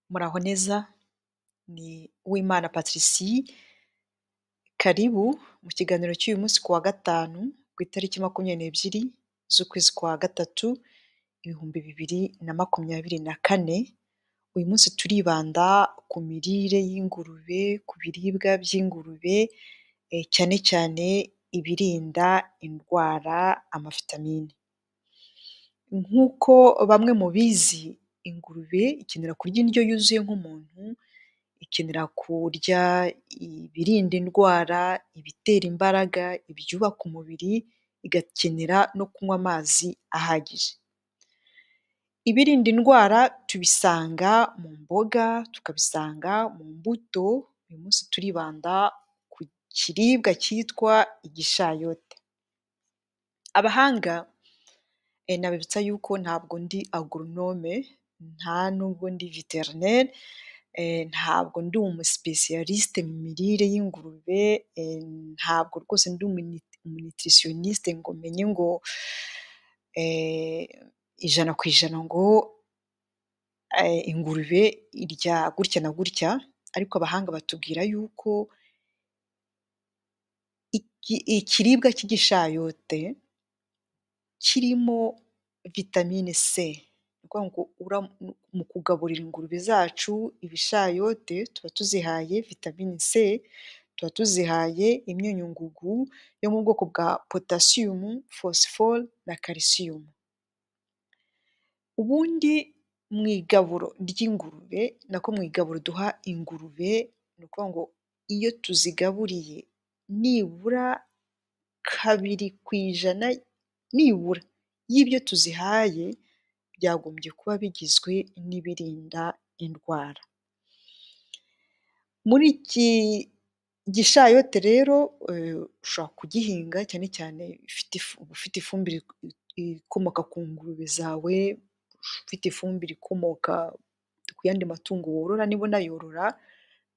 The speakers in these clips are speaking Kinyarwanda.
Muraho neza, ni Uwimana Patricie, karibu mu kiganiro cy'uyu munsi ku wa gatanu ku itariki 22 z'ukwezi kwa gatatu 2024. Uyu munsi turibanda ku mirire y'ingurube, ku biribwa by'ingurube, cyane cyane ibirinda indwara, amavitamine. Nk'uko bamwe mubizi, ingurube ikenera kurya indyo yuzuye nk'umuntu, ikenera kurya ibirinda indwara, ibitera imbaraga, ibyubaka umubiri, igakenera no kunywa amazi ahagije. Ibirinda indwara tubisanga mu mboga, tukabisanga mu mbuto. Uyu munsi turibanda ku kiribwa cyitwa igishayote. Abahanga nabibutsa yuko ntabwo ndi agronome, nta nubwo ndi vétérinaire, ntabwo ndi umusipesiyaliste mu mirire y'ingurube, ntabwo rwose ndi umunutritioniste ngo menye ngo 100% ngo ingurube irya gutya na gutya, ariko abahanga batubwira yuko ikiribwa cy'igishayote kirimo vitamine C. Ni ukuvuga ngo mu kugaburira ingurube zacu ibishayote tuba tuzihaye vitamine C, tuba tuzihaye imyunyungugu yo mu bwoko bwa potassium, phosphore na calcium. Ubundi mu igaburo ry'ingurube, nako mu igaburo duha ingurube, ni ukuvuga ngo iyo tuzigaburiye nibura 2% nibura y'ibyo tuzihaye byagombye kuba bigizwe n'ibirinda indwara. Muri iki gishayote rero ushobora kugihinga cyane cyane ufite ifumbire ikomoka ku ngurube zawe, ufite ifumbire ikomoka ku yandi matungo worora niba unayorora,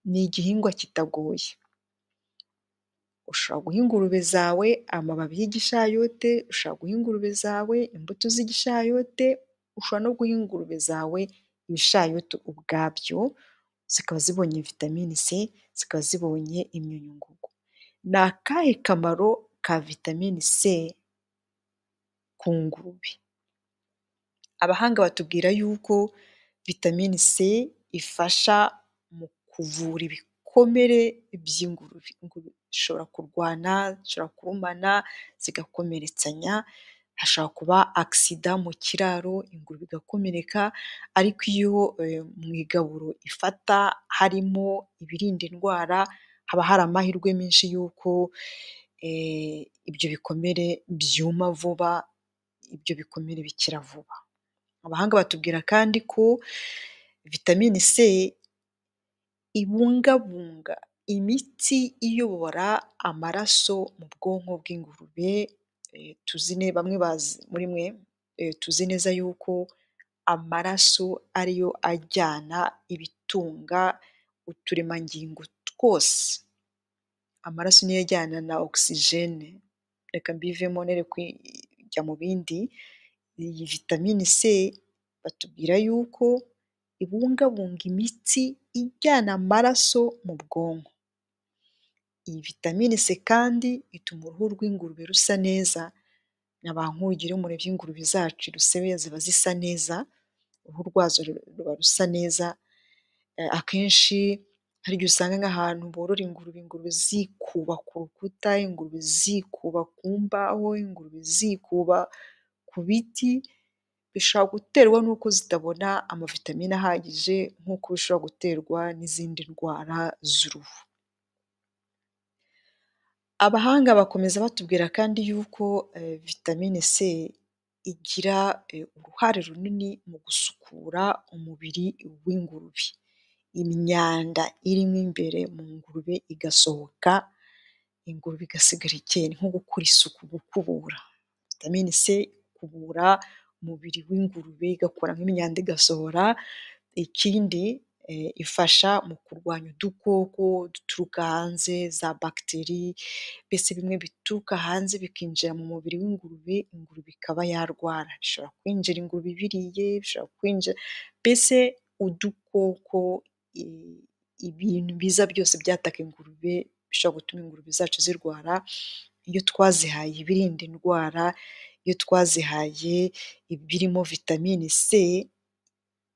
ni igihingwa kitagoye. Ushobora guha ingurube zawe amababi y'igishayote, ushobora guha ingurube zawe imbuto z'igishayote, ushobora no guha ingurube zawe ibishayote ubwabyo, zikaba zibonye vitamine C, zikaba zibonye imyunyungugu. Ni akahe kamaro ka vitamine C ku ngurube? Abahanga batubwira yuko vitamine C ifasha mu kuvura ibikomere by'ingurube. Ingurube zishobora kurwana, zishobora kurumana zigakomeretsanya, hashobora kuba accident mu kiraro ingurube igakomereka, ariko iyo mu igaburo ifata harimo ibirinda indwara, haba hari amahirwe menshi y'uko ibyo bikomere byuma vuba, ibyo bikomere bikira vuba. Abahanga batubwira kandi ko vitamine C ibungabunga imitsi iyobora amaraso mu bwonko bw'ingurube. Bamwe muri mwe tuzi neza yuko amaraso ariyo ajyana ibitunga uturemangingo twose. Amaraso niyo ajyana na oxygene. Reka mbivemo nere kujya mu bindi. Iyi vitamine C batubwira yuko ibungabunga imitsi ijyana amaraso mu bwonko. Iyi vitamine C kandi ituma uruhu rw'ingurube rusa neza. Nk'urugero murebye ingurube zacu rusebe ziba zisa neza, uruhu rwazo ruba rusa neza. Akenshi hari igihe usanga nk'ahantu borora ingurube zikuba ku rukuta, ingurube zikuba ku mbaho, ingurube zikuba ku biti. Bishobora guterwa n'uko zitabona amavitamine ahagije, nk'uko bishobora guterwa n'izindi ndwara z'uruhu. Abahanga bakomeza batubwira kandi yuko vitamine C igira uruhare runini mu gusukura umubiri w'ingurube. Imyanda irimo imbere mu ngurube igasohoka, ingurube igasigara ikeye, nko gukora isuku, gukubura. Vitamine C ikubura umubiri w'ingurube, igakura nk'imyanda igasohora. Ikindi ifasha mu kurwanya udukoko duturuka hanze, za bagiteri, mbese bimwe bituruka hanze bikinjira mu mubiri w'ingurube, ingurube ikaba yarwara. Bishobora kwinjira ingurube ibiriye, bishobora kwinjira mbese udukoko, ibintu biza byose byataka ingurube bishobora gutuma ingurube zacu zirwara. Iyo twazihaye ibirinda indwara, iyo twazihaye ibirimo vitamine C,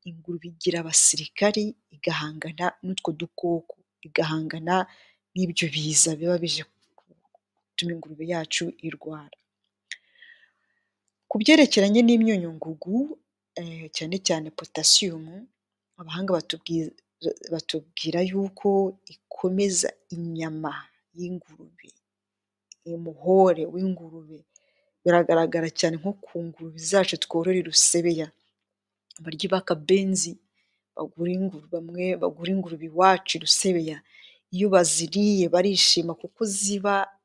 ingurube igira abasirikari igahangana n'utwo dukoko, igahangana n'ibyo biza biba bije gutuma ingurube yacu irwara. Ku byerekeranye n'imyunyungugu, cyane cyane potasiyumu, abahanga batubwira yuko ikomeza inyama y'ingurube, umuhore w'ingurube. Biragaragara cyane nko ku ngurube zacu tworora i Rusebeya, abaryi b'akabenzi bamwe bagura ingurube iwacu i Rusebeya, iyo baziriye barishima kuko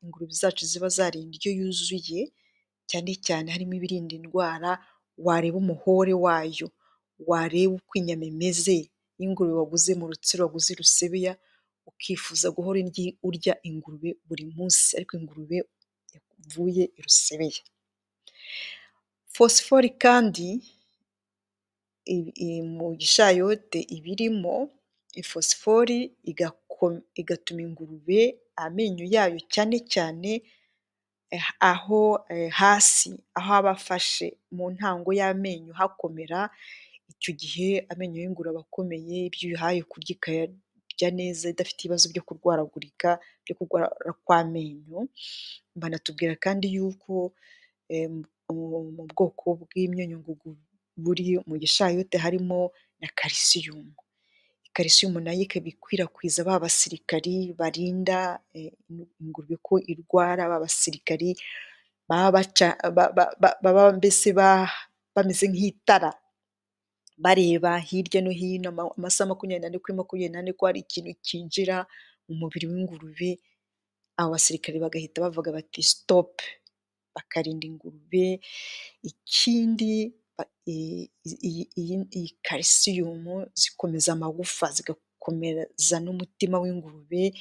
ingurube zacu ziba zariye indyo yuzuye, cyane cyane harimo ibirinda indwara. Wareba umuhore wayo, wareba uko inyama imeze y'ingurube waguze mu Rutsiro, waguze i Rusebeya, ukifuza guhora urya ingurube buri munsi, ariko ingurube yavuye i Rusebeya. Fosifori kandi mu gishayote ibirimo, ifosifori igatuma ingurube amenyo yayo cyane cyane aho hasi, aho aba afashe mu ntango y'amenyo hakomera. Icyo gihe amenyo y'ingurube aba akomeye, ibyo uyihaye kurya ikayarya neza idafite ibibazo byo kurwaragurika, byo kurwara kw'amenyo. Banatubwira kandi yuko mu bwoko bw'imyunyungugu buri mu gishayote harimo na kalisiyumu. Kalisiyumu nayo ikaba ikwirakwiza ba basirikari barinda ingurube ko irwara, ba basirikari baba mbese bameze nk'itara, bareba hirya no hino amasaha 24 kuri 24 ko hari ikintu kinjira mu mubiri w'ingurube. Abo basirikari bagahita bavuga bati stop, bakarinda ingurube. Ikindi, iyi kalisiyumu zikomeza amagufa, zigakomeza n'umutima w'ingurube,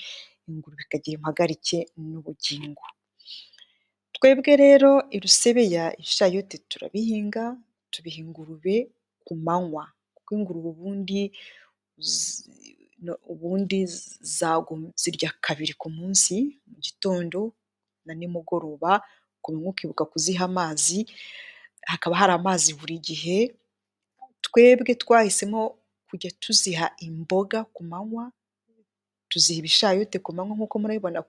ingurube ikagira impagarike n'ubugingo. Twebwe rero i Rusebeya ibishayote turabihinga, tubiha ingurube ku manywa, kuko ingurube ubundi zirya kabiri ku munsi, mu gitondo na nimugoroba. Ku manywa ukibuka kuziha amazi, hakaba hari amazi buri gihe. Twebwe twahisemo kujya tuziha imboga ku manywa, tuziha ibishayote ku manywa nk'uko murabibona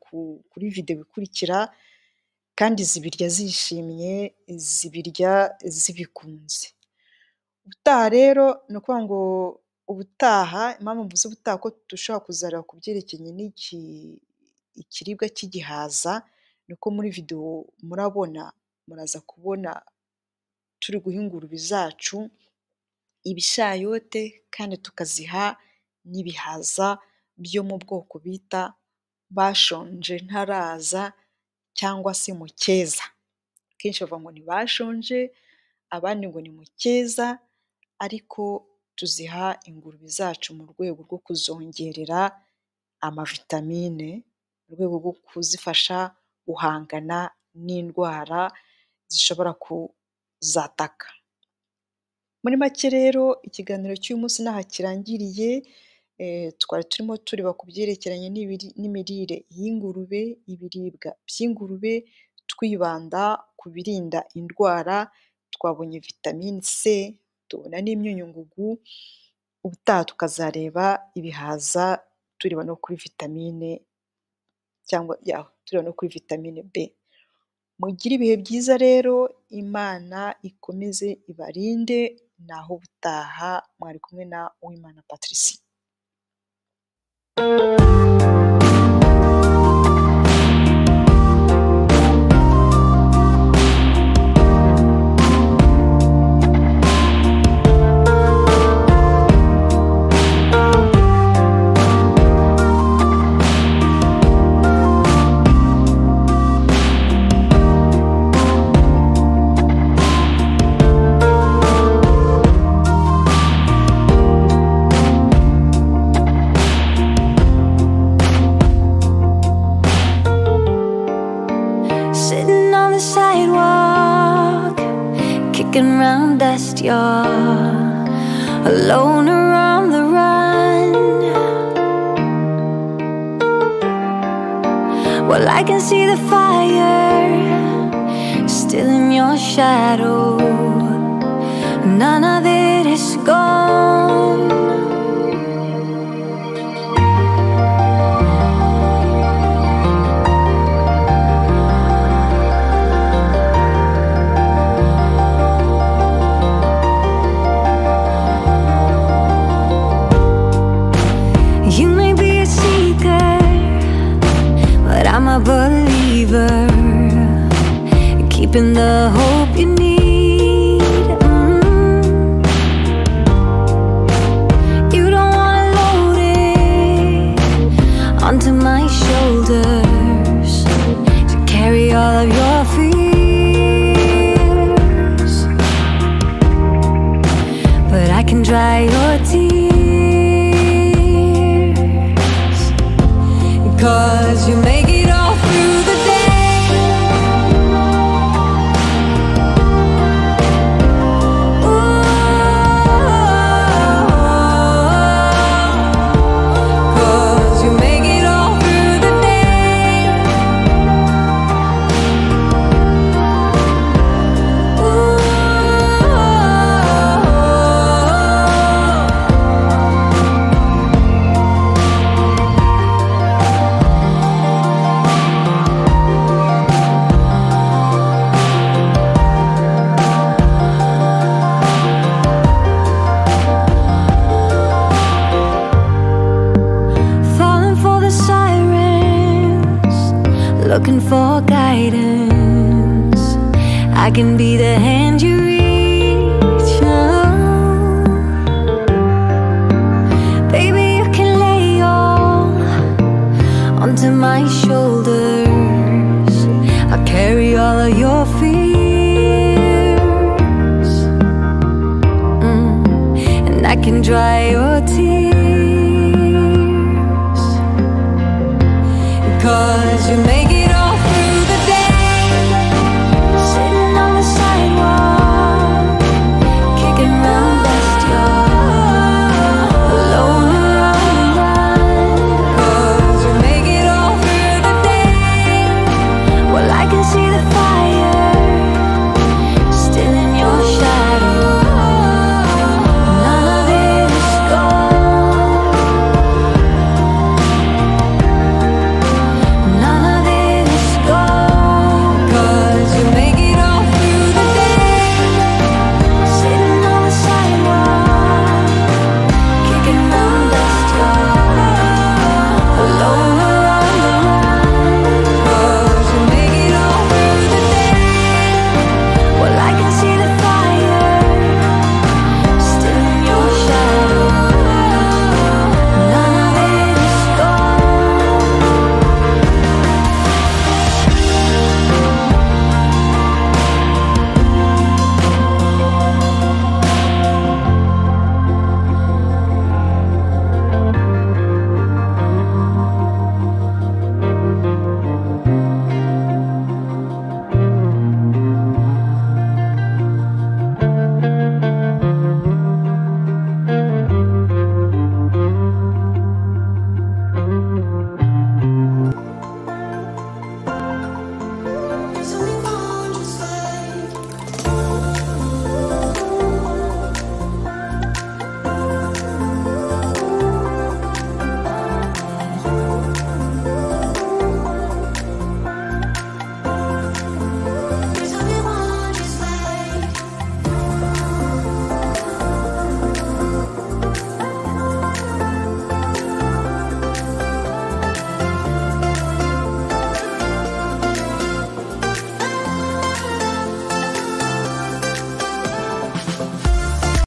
kuri video ikurikira, kandi zibirya zishimye, zibirya zibikunze. Ubutaha rero ni ukuvuga ngo impamvu mvuze ubutaha ko dushobora kuzareba ku byerekeranye ikiribwa cy'igihaza, ni uko muri video muraza kubona turi guha ingurube zacu ibishayote, kandi tukaziha n'ibihaza byo mu bwoko bita bashonje ntaraza cyangwa se mukeza. Kenshi bavuga ngo ni bashonje, abandi ngo ni mukeza, ariko tuziha ingurube zacu mu rwego rwo kuzongerera amavitamine, mu rwego rwo kuzifasha guhangana n'indwara zishobora kuzataka. Muri make rero ikiganiro cy'uyu munsi n'aha kirangiriye. Twari turimo tureba ku byerekeranye n'imirire y'ingurube, ibiribwa by'ingurube, twibanda ku birinda indwara. Twabonye vitamine C, tubona n'imyunyungugu. Ubutaha tukazareba ibihaza, tureba no kuri vitamine tureba no kuri vitamine B. Mugire ibihe byiza rero, Imana ikomeze ibarinde. Naho ubutaha, mwari kumwe na Uwimana Patricie. walking round dust, you're alone around the run. Well, I can see the fire still in your shadow. None of it is gone. You may be a seeker, but I'm a believer, keeping the hope you need. You don't wanna load it onto my shoulders to carry all of your fears, but I can dry your tears, 'cause you make it all through the day. Looking for guidance, I can be the hand you reach. Oh, baby, you can lay all onto my shoulders. I'll carry all of your fears, and I can dry your tears.